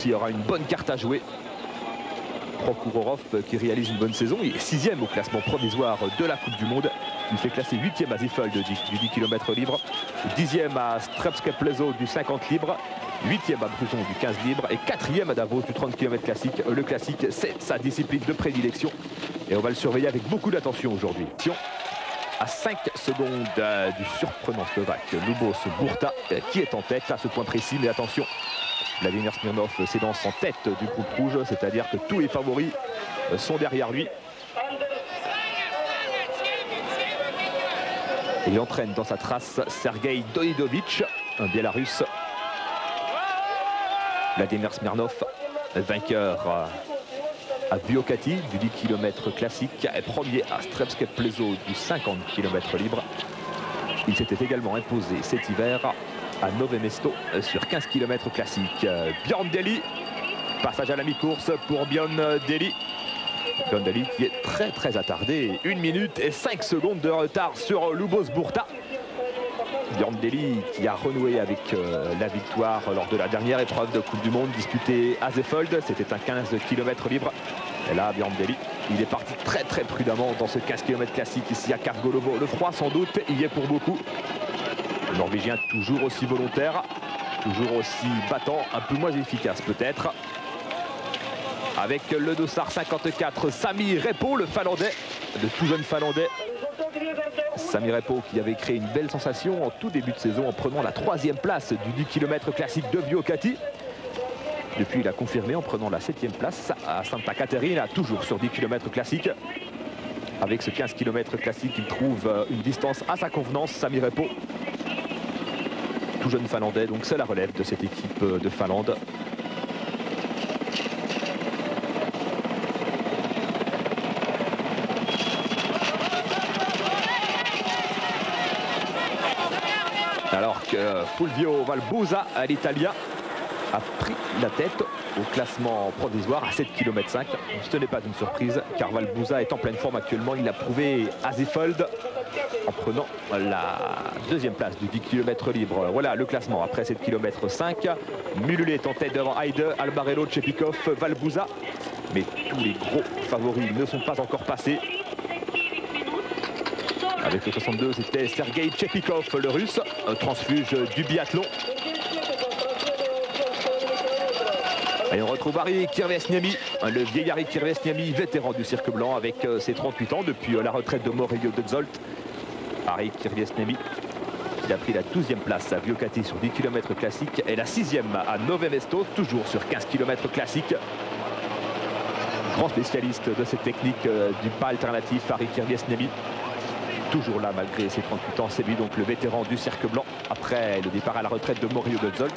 Il y aura une bonne carte à jouer. Prokhorov qui réalise une bonne saison. Il est 6e au classement provisoire de la Coupe du Monde. Il fait classer 8e à Seefeld du 10 km libre, 10e à Strebské Pleso du 50 libre, 8e à Bruzon du 15 libre et 4e à Davos du 30 km classique. Le classique, c'est sa discipline de prédilection et on va le surveiller avec beaucoup d'attention aujourd'hui. À 5 secondes du surprenant Slovaque Lubos Burta qui est en tête à ce point précis, mais attention, Vladimir Smirnov s'élance en tête du groupe rouge, c'est-à-dire que tous les favoris sont derrière lui. Et il entraîne dans sa trace Sergei Doidovich, un Biélorusse. Vladimir Smirnov, vainqueur à Vuokatti du 10 km classique, est premier à Strebské Pleso du 50 km libre. Il s'était également imposé cet hiver à Nové Mesto sur 15 km classique. Björn Deli, passage à la mi-course pour Björn Deli. Björn Deli qui est très attardé, 1 minute et 5 secondes de retard sur Lubos Burta. Björn Deli qui a renoué avec la victoire lors de la dernière épreuve de Coupe du Monde disputée à Seefeld. C'était un 15 km libre. Et là, Björn Deli, il est parti très prudemment dans ce 15 km classique ici à Kavgolovo. Le froid sans doute, il y est pour beaucoup. Le Norvégien toujours aussi volontaire, toujours aussi battant, un peu moins efficace peut-être. Avec le dossard 54, Sami Repo, le Finlandais, le tout jeune Finlandais. Sami Repo qui avait créé une belle sensation en tout début de saison en prenant la 3e place du 10 km classique de Vuokatti. Depuis, il a confirmé en prenant la 7e place à Santa Caterina, toujours sur 10 km classique. Avec ce 15 km classique, il trouve une distance à sa convenance, Sami Repo. Tout jeune Finlandais, donc c'est la relève de cette équipe de Finlande. Alors que Fulvio Valbusa, l'Italien, a pris la tête au classement provisoire à 7 km 5. Ce n'est pas une surprise car Valbusa est en pleine forme actuellement. Il l'a prouvé à Seefeld en prenant la 2e place du 10 km libre. Voilà le classement après 7 km 5. Mulule est en tête devant Heide, Albarello, Tchepikov, Valbusa. Mais tous les gros favoris ne sont pas encore passés. Avec le 62, c'était Sergei Tchepikov, le russe, un transfuge du biathlon. Et on retrouve Harry Kirvesniemi, le vieil Harry Kirvesniemi, vétéran du cirque blanc avec ses 38 ans depuis la retraite de Morillo de Zolt. Harry Kirvesniemi, il a pris la 12e place à Vuokatti sur 10 km classique et la 6e à Nové Mesto, toujours sur 15 km classique. Grand spécialiste de cette technique du pas alternatif, Harry Kirvesniemi. Toujours là malgré ses 38 ans, c'est lui donc le vétéran du cirque blanc après le départ à la retraite de Morillo de Zolt.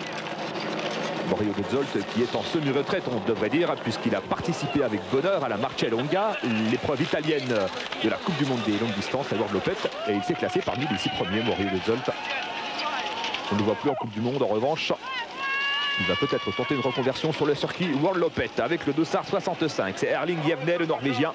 Morillo de Zolt qui est en semi-retraite, on devrait dire, puisqu'il a participé avec bonheur à la Marcellonga, l'épreuve italienne de la Coupe du Monde des longues distances à World Lopet, et il s'est classé parmi les 6 premiers, Morillo de Zolt. On ne le voit plus en Coupe du Monde, en revanche. Il va peut-être tenter une reconversion sur le circuit World Lopet avec le dossard 65. C'est Erling Jevne, le Norvégien.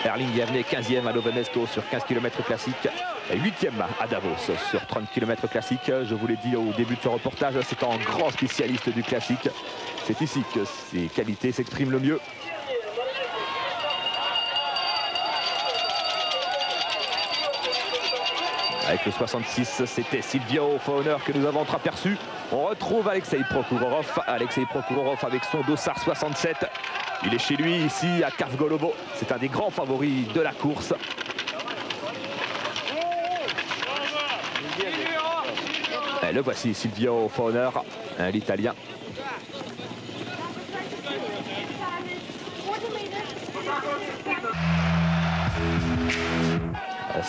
Erling Jevne, 15e à Nové Mesto sur 15 km classique, 8e à Davos sur 30 km classique. Je vous l'ai dit au début de ce reportage, c'est un grand spécialiste du classique. C'est ici que ses qualités s'expriment le mieux. Avec le 66, c'était Silvio Fauner que nous avons entreaperçu. On retrouve Alexei Prokhorov. Alexei Prokhorov avec son dossard 67. Il est chez lui ici à Kavgolovo. C'est un des grands favoris de la course. Et le voici, Silvio Fauner, l'Italien.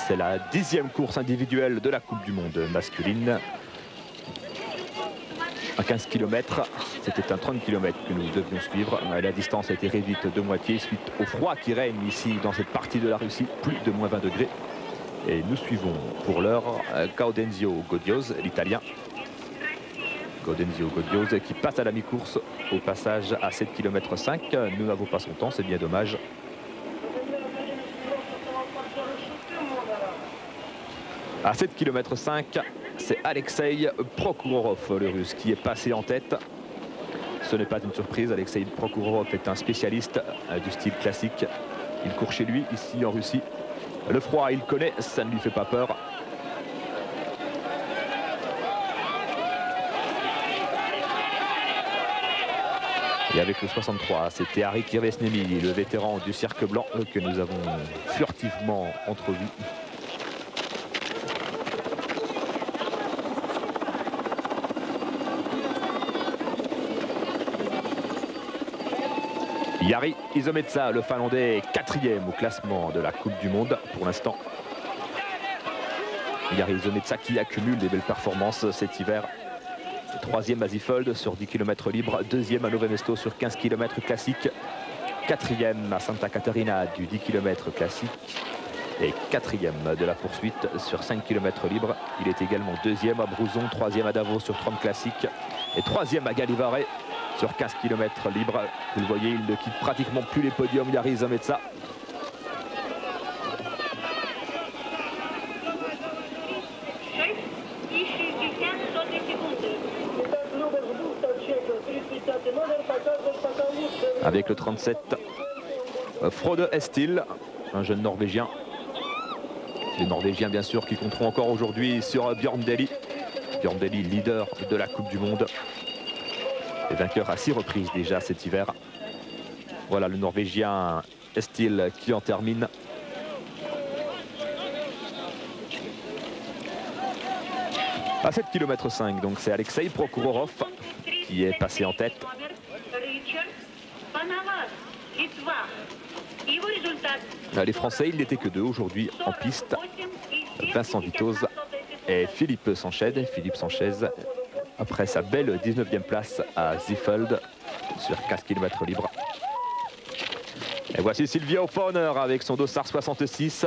C'est la 10e course individuelle de la Coupe du Monde masculine. À 15 km, c'était un 30 km que nous devions suivre. La distance a été réduite de moitié suite au froid qui règne ici dans cette partie de la Russie, plus de moins 20 degrés. Et nous suivons pour l'heure Gaudenzio Gaudios, l'Italien. Gaudenzio Gaudios qui passe à la mi-course au passage à 7 km 5. Nous n'avons pas son temps, c'est bien dommage. À 7 km 5, c'est Alexei Prokhorov, le russe, qui est passé en tête. Ce n'est pas une surprise, Alexei Prokhorov est un spécialiste du style classique. Il court chez lui, ici en Russie. Le froid, il connaît, ça ne lui fait pas peur. Et avec le 63, c'était Harry Kirvesnemi, le vétéran du Cercle Blanc que nous avons furtivement entrevu. Jari Izometsa, le Finlandais, est 4e au classement de la Coupe du Monde pour l'instant. Jari Izometsa qui accumule des belles performances cet hiver. 3e à Zifold sur 10 km libre, 2e à Nové Mesto sur 15 km classique, 4e à Santa Catarina du 10 km classique et 4e de la poursuite sur 5 km libre. Il est également 2e à Brouzon, 3e à Davos sur 30 classiques et 3e à Gallivare sur 15 km libre. Vous le voyez, il ne quitte pratiquement plus les podiums, Jari Izometsa. Avec le 37, Frode Estil, un jeune Norvégien. Les Norvégiens, bien sûr, qui compteront encore aujourd'hui sur Björn Deli. Björn Deli, leader de la Coupe du Monde. Et vainqueur à 6 reprises déjà cet hiver. Voilà le Norvégien Estil qui en termine. À 7 km 5, donc c'est Alexei Prokhorov qui est passé en tête. Les Français, il n'était que 2 aujourd'hui en piste. Vincent Vitoz et Philippe Sanchez. Philippe Sanchez, après sa belle 19e place à Zifold sur 15 km libre. Et voici Silvio Fauner avec son dossard 66,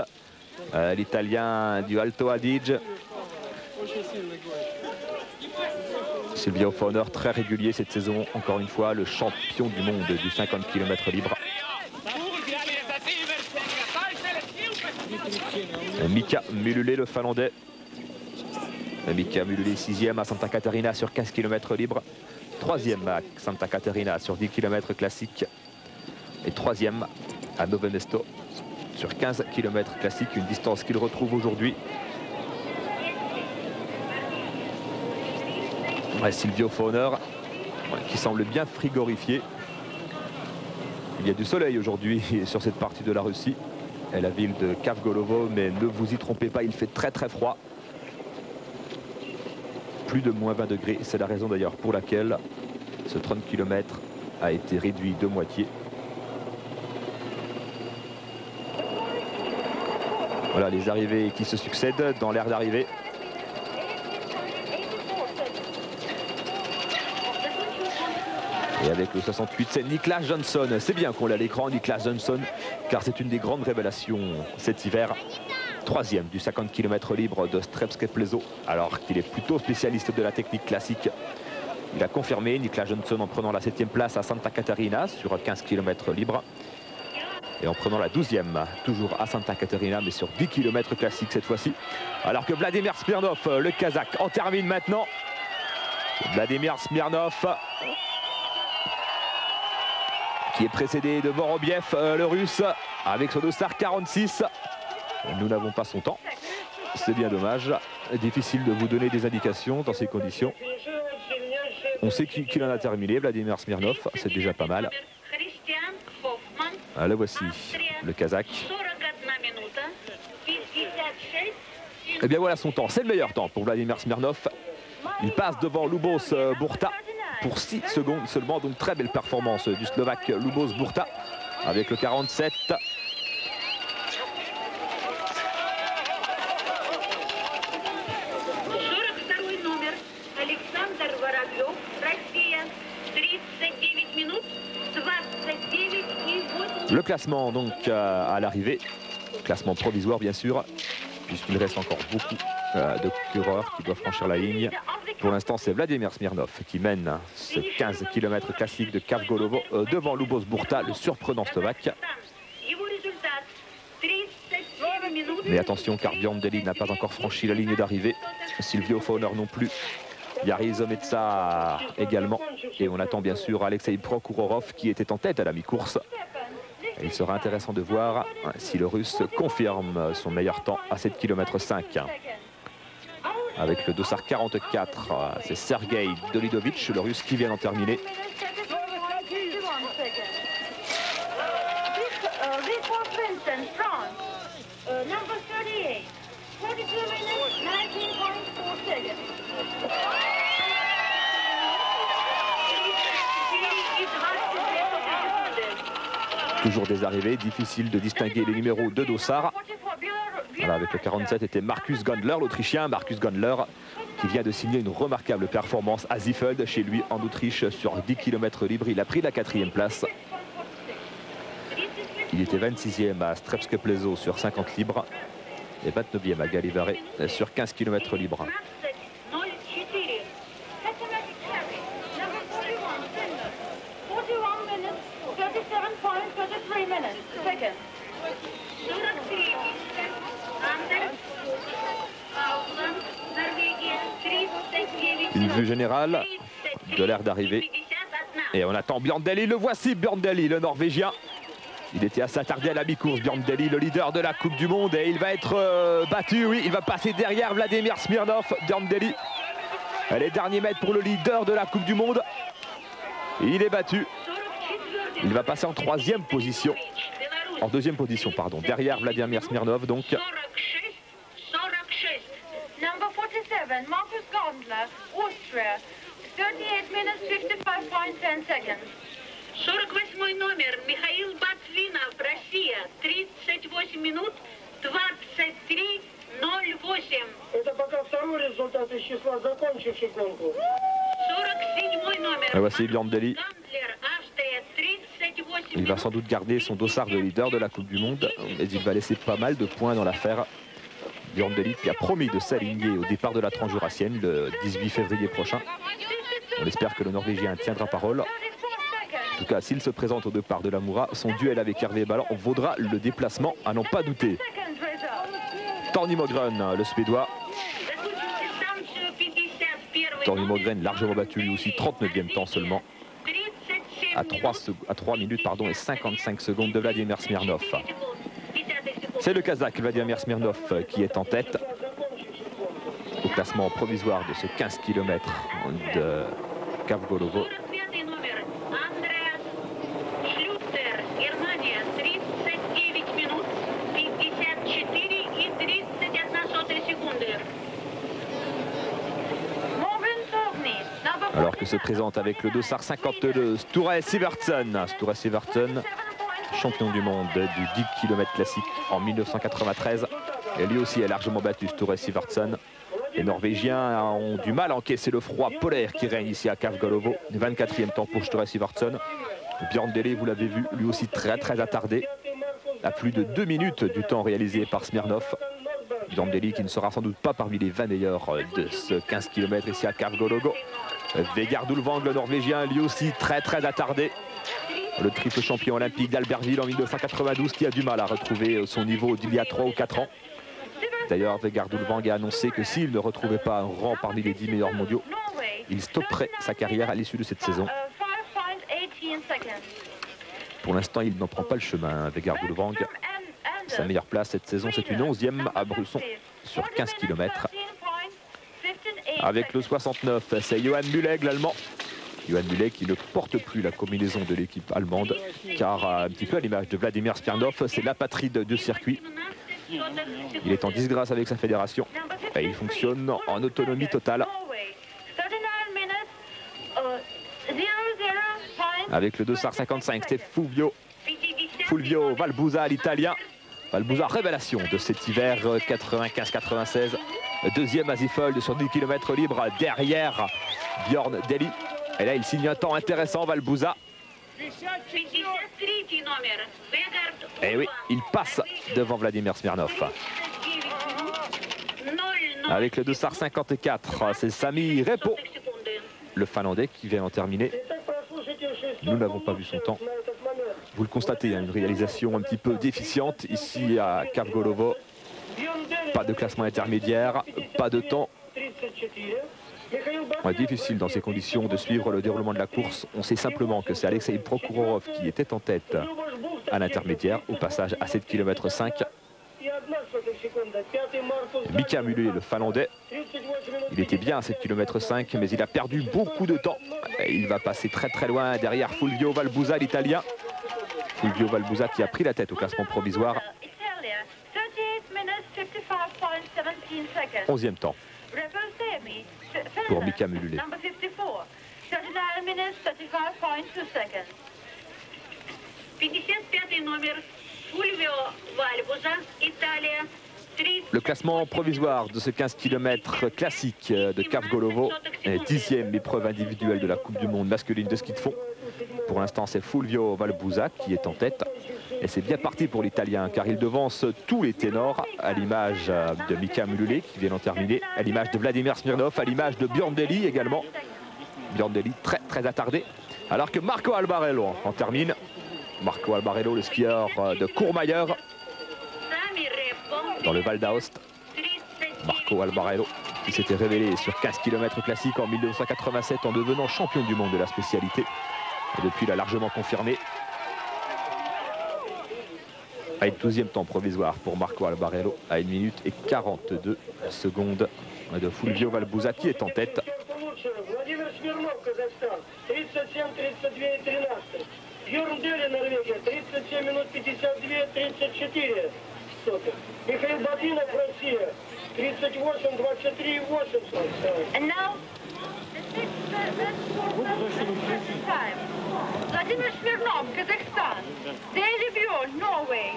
l'Italien du Alto Adige. Silvio Fauner, très régulier cette saison, encore une fois, le champion du monde du 50 km libre. Mika Mululé, le Finlandais. Mika Mululé, 6e à Santa Catarina sur 15 km libre. 3e à Santa Catarina sur 10 km classique. Et 3e à Nové Mesto sur 15 km classique, une distance qu'il retrouve aujourd'hui. Silvio Fauner qui semble bien frigorifié. Il y a du soleil aujourd'hui sur cette partie de la Russie et la ville de Kavgolovo, mais ne vous y trompez pas, il fait très très froid. Plus de moins 20 degrés, c'est la raison d'ailleurs pour laquelle ce 30 km a été réduit de moitié. Voilà les arrivées qui se succèdent dans l'aire d'arrivée. Et avec le 68, c'est Niklas Johnson. C'est bien qu'on l'a à l'écran, Niklas Johnson, car c'est une des grandes révélations cet hiver. 3e du 50 km libre de Strebské Pleso, alors qu'il est plutôt spécialiste de la technique classique. Il a confirmé Niklas Johnson en prenant la 7e place à Santa Catarina sur 15 km libre. Et en prenant la 12e, toujours à Santa Catarina, mais sur 10 km classique cette fois-ci. Alors que Vladimir Smirnov, le Kazakh, en termine maintenant. Vladimir Smirnov, qui est précédé de Vorobiev, le Russe, avec son dossard 46. Nous n'avons pas son temps. C'est bien dommage. Difficile de vous donner des indications dans ces conditions. On sait qu'il en a terminé, Vladimir Smirnov. C'est déjà pas mal. Ah, là voici le Kazakh. Et bien voilà son temps. C'est le meilleur temps pour Vladimir Smirnov. Il passe devant Lubos Burta pour 6 secondes seulement. Donc très belle performance du Slovaque Lubos Burta avec le 47. Le classement donc à l'arrivée, classement provisoire bien sûr, puisqu'il reste encore beaucoup de coureurs qui doivent franchir la ligne. Pour l'instant, c'est Vladimir Smirnov qui mène ce 15 km classique de Kavgolovo devant Lubos Burta, le surprenant Slovaque. Mais attention, car Björn Deli n'a pas encore franchi la ligne d'arrivée. Silvio Fauner non plus. Yari Zometsa également. Et on attend bien sûr Alexei Prokhorov qui était en tête à la mi-course. Il sera intéressant de voir si le Russe confirme son meilleur temps à 7 km 5. Avec le dossard 44, c'est Sergei Dolidovitch, le Russe, qui vient d'en terminer. Toujours des arrivées, difficile de distinguer les numéros de dossard. Voilà, avec le 47 était Markus Gondler, l'Autrichien. Markus Gondler qui vient de signer une remarquable performance à Ziefeld, chez lui en Autriche, sur 10 km libre. Il a pris la 4e place. Il était 26e à Strebske-Pleso sur 50 libres et 29e à Gallivare sur 15 km libre. Une vue générale de l'air d'arrivée. Et on attend Björn Dæhlie. Le voici, Björn Dæhlie, le Norvégien. Il était assez attardé à la mi-course, Björn Dæhlie, le leader de la Coupe du Monde. Et il va être battu, oui, il va passer derrière Vladimir Smirnov. Björn Dæhlie, les derniers mètres pour le leader de la Coupe du Monde. Il est battu. Il va passer en 3e position. En 2e position, pardon, derrière Vladimir Smirnov, donc. Markus Gondler, Austria, 38 minutes 55.10 seconds. 48 номер Михаил Батвинов, Россия, 38 минут 23:08. Это пока второй результат из числа закончивших конкурс. 47 номер. Et voici Björn Dæhlie. Il va sans doute garder son dossard de leader de la Coupe du Monde, mais il va laisser pas mal de points dans l'affaire. Björn Dæhlie qui a promis de s'aligner au départ de la tranche jurassienne le 18 février prochain. On espère que le Norvégien tiendra parole. En tout cas, s'il se présente au départ de la Mura, son duel avec Hervé Ballan vaudra le déplacement, à n'en pas douter. Torgny Mogren, le Suédois. Torgny Mogren largement battu lui aussi, 39e temps seulement. À 3 minutes pardon, et 55 secondes de Vladimir Smirnov. C'est le Kazakh Vladimir Smirnov qui est en tête au classement provisoire de ce 15 km de Kavgolovo. Alors que se présente avec le dossard 52 Sture Sivertsen. Sture Sivertsen, champion du monde du 10 km classique en 1993. Et lui aussi est largement battu, Sture Sivertsen. Les Norvégiens ont du mal à encaisser le froid polaire qui règne ici à Kavgolovo. 24e temps pour Sture Sivertsen. Björn Dæhlie, vous l'avez vu, lui aussi très attardé. À plus de 2 minutes du temps réalisé par Smirnov. Björn Dæhlie qui ne sera sans doute pas parmi les 20 meilleurs de ce 15 km ici à Kavgolovo. Vegard Ulvang, le Norvégien, lui aussi très attardé. Le triple champion olympique d'Albertville en 1992 qui a du mal à retrouver son niveau d'il y a 3 ou 4 ans. D'ailleurs, Vegard Ulvang a annoncé que s'il ne retrouvait pas un rang parmi les 10 meilleurs mondiaux, il stopperait sa carrière à l'issue de cette saison. Pour l'instant, il n'en prend pas le chemin, Vegard Ulvang. Sa meilleure place cette saison, c'est une 11e à Brusson sur 15 km. Avec le 69, c'est Johan Mühlegg, l'Allemand. Johan Mühlegg qui ne porte plus la combinaison de l'équipe allemande, car un petit peu à l'image de Vladimir Smirnov, c'est l'apatride de circuit. Il est en disgrâce avec sa fédération et il fonctionne en autonomie totale. Avec le dossard 55, c'est Fulvio Valbusa, l'Italien. Valbusa, révélation de cet hiver 95-96. Deuxième à Ziefeld sur 10 km libre derrière Björn Dæhlie. Et là, il signe un temps intéressant, Valbusa. Et oui, il passe devant Vladimir Smirnov. Avec le dossard 54, c'est Sami Repo, le Finlandais, qui vient en terminer. Nous n'avons pas vu son temps. Vous le constatez, hein, une réalisation un petit peu déficiente ici à Kavgolovo. Pas de classement intermédiaire, pas de temps. Difficile dans ces conditions de suivre le déroulement de la course. On sait simplement que c'est Alexei Prokhorov qui était en tête à l'intermédiaire au passage à 7 km 5. Mika Mulé, le Finlandais, il était bien à 7 km 5, mais il a perdu beaucoup de temps. Et il va passer très très loin derrière Fulvio Valbusa, l'Italien. Fulvio Valbusa qui a pris la tête au classement provisoire. 11e temps pour Mika Mulé. Le classement provisoire de ce 15 km classique de Kavgolovo est 10e épreuve individuelle de la Coupe du Monde masculine de ski de fond. Pour l'instant, c'est Fulvio Valbusa qui est en tête. Et c'est bien parti pour l'Italien, car il devance tous les ténors, à l'image de Mika Mulé qui vient d'en terminer, à l'image de Vladimir Smirnov, à l'image de Björn Deli également. Björn Deli très très attardé. Alors que Marco Albarello en termine. Marco Albarello, le skieur de Courmayeur, dans le Val d'Aoste. Marco Albarello qui s'était révélé sur 15 km classique en 1987 en devenant champion du monde de la spécialité. Et depuis, il a largement confirmé. À une 12e temps provisoire pour Marco Albarello à 1 minute et 42 secondes de Fulvio Valbusa qui est en tête. Владимир Смирнов, Казахстан, 37-32-13. Бьорн Дели, Норвегия, 37 минут 52-34. Михаил Бабинов, Россия, 38-23-8. And now, Vladimir Smirnov, Kazakhstan, Deli Bjorn, Norway.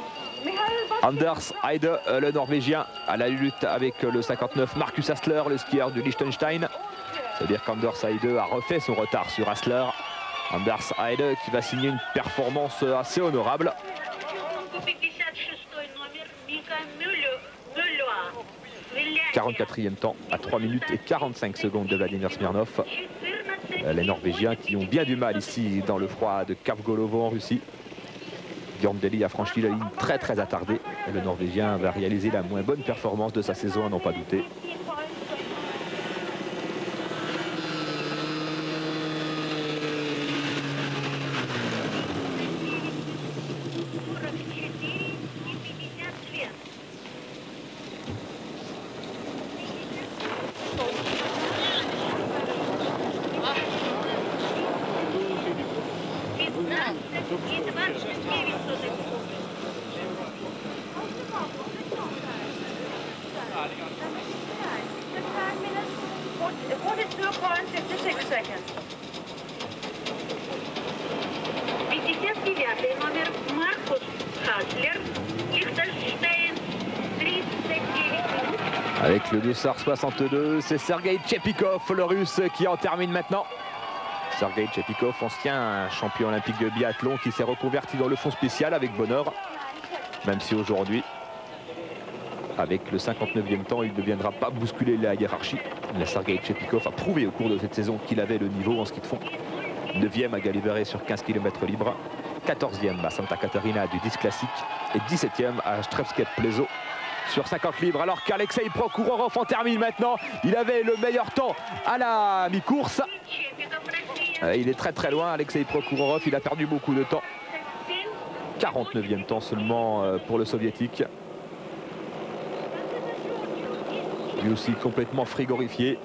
Anders Heide, le Norvégien, à la lutte avec le 59 Marcus Hassler, le skieur du Liechtenstein. C'est-à-dire qu'Anders Heide a refait son retard sur Hassler. Anders Heide qui va signer une performance assez honorable. 44e temps à 3 minutes et 45 secondes de Vladimir Smirnov. Les Norvégiens qui ont bien du mal ici dans le froid de Kavgolovo en Russie. Björn Deli a franchi la ligne très très attardée. Et le Norvégien va réaliser la moins bonne performance de sa saison, à n'en pas douter. Avec le dossard 62, c'est Sergei Tchepikov, le Russe, qui en termine maintenant. Sergei Tchepikov, ancien champion olympique de biathlon, qui s'est reconverti dans le fond spécial avec bonheur. Même si aujourd'hui, avec le 59e temps, il ne viendra pas bousculer la hiérarchie. Mais Sergei Tchepikov a prouvé au cours de cette saison qu'il avait le niveau en ski de fond. 9e à Galliveret sur 15 km libre. 14e à Santa Catarina du disque classique. Et 17e à Strebsket Pleso sur 50 libres, alors qu'Alexei Prokhorov en termine maintenant. Il avait le meilleur temps à la mi-course. Il est très très loin, Alexei Prokhorov, il a perdu beaucoup de temps. 49e temps seulement pour le soviétique. Lui aussi complètement frigorifié.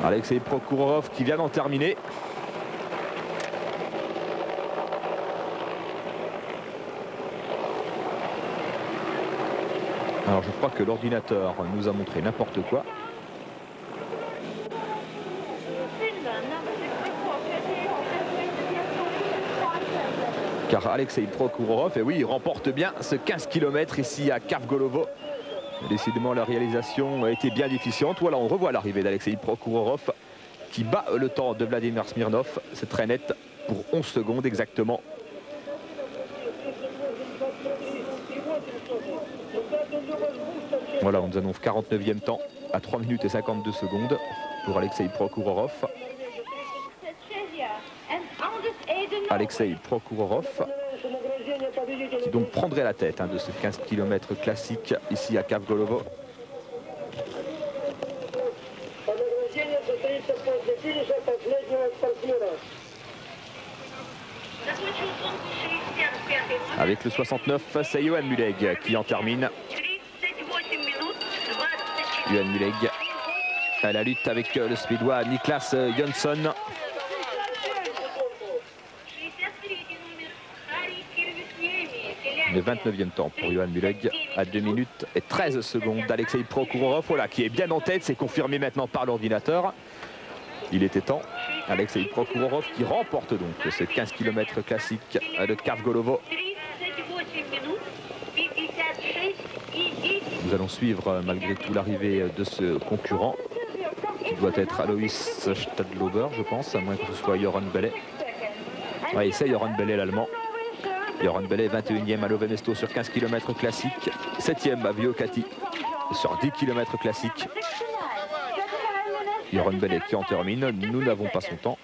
Alexei Prokhorov qui vient d'en terminer. Alors je crois que l'ordinateur nous a montré n'importe quoi. Car Alexei Prokhorov, et oui, il remporte bien ce 15 km ici à Kavgolovo. Décidément, la réalisation a été bien déficiente. Voilà, on revoit l'arrivée d'Alexei Prokhorov qui bat le temps de Vladimir Smirnov. C'est très net pour 11 secondes exactement. Voilà, on nous annonce 49e temps à 3 minutes et 52 secondes. pour Alexei Prokhorov. Alexei Prokhorov qui donc prendrait la tête de ce 15 km classique ici à Kavgolovo. Avec le 69, c'est Johan Muleg qui en termine. Johan Muleg à la lutte avec le Suédois Niklas Jönsson. Le 29e temps pour Johan Muleg à 2 minutes et 13 secondes d'Alexei Prokhorov, voilà, qui est bien en tête, c'est confirmé maintenant par l'ordinateur. Il était temps. Alexei Prokhorov qui remporte donc ce 15 km classique de Kavgolovo. Nous allons suivre malgré tout l'arrivée de ce concurrent qui doit être Alois Stadlober, je pense, à moins que ce soit Joran Bellet. Oui, c'est Joran Bellet l'allemand. Joran Bellet 21e à Lovemesto sur 15 km classique, 7e à Vuokatti sur 10 km classique. Joran Bellet qui en termine, nous n'avons pas son temps.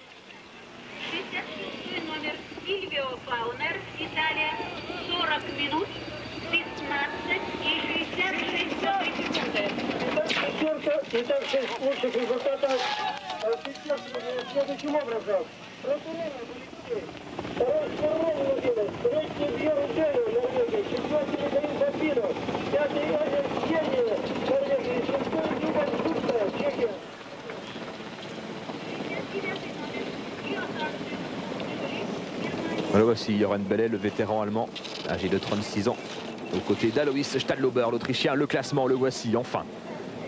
Voilà, voici Joran Bellet, le vétéran allemand, âgé de 36 ans, aux côtés d'Alois Stadlober, l'Autrichien. Le classement, le voici enfin.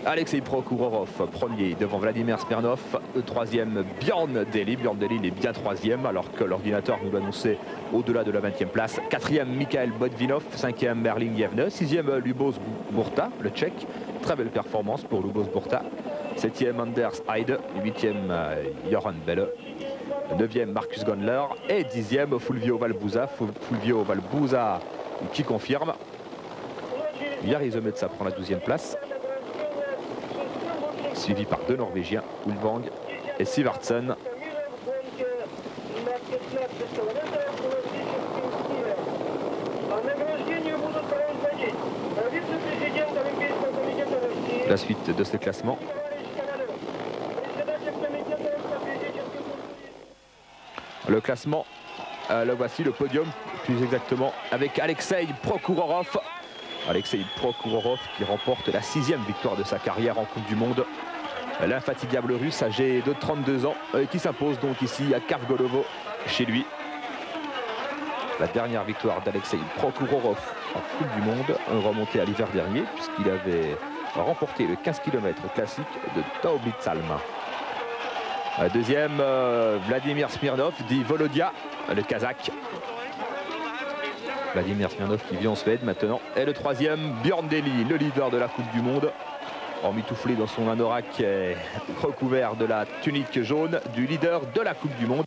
Alexei Prokhorov, premier devant Vladimir Smirnov. Le troisième, Bjorn Deli. Bjorn Deli, il est bien troisième, alors que l'ordinateur nous l'annonçait au-delà de la 20e place. Quatrième, Mikhail Botvinov. Cinquième, Merlin Yevne. Sixième, Lubos Burta, le tchèque. Très belle performance pour Lubos Burta. Septième, Anders Heide. Huitième, Joran Bellet. 9e, Marcus Gondler. Et 10e, Fulvio Valbuza. Fulvio Valbuza qui confirme. Jari Zemetsä prend la 12e place. Suivi par deux Norvégiens, Ulvang et Sivertsen. La suite de ce classement. Le classement, le voici, le podium, plus exactement, avec Alexei Prokhorov. Alexei Prokhorov qui remporte la 6e victoire de sa carrière en Coupe du Monde. L'infatigable russe âgé de 32 ans qui s'impose donc ici à Kavgolovo chez lui. La dernière victoire d'Alexei Prokhorov en Coupe du Monde, remontée à l'hiver dernier puisqu'il avait remporté le 15 km classique de Taoblitsalm. Deuxième, Vladimir Smirnov, dit Volodia, le Kazakh. Vladimir Smirnov qui vit en Suède maintenant. Et le troisième, Bjorn Deli, le leader de la Coupe du Monde. Emmitouflé dans son anorak recouvert de la tunique jaune du leader de la Coupe du Monde.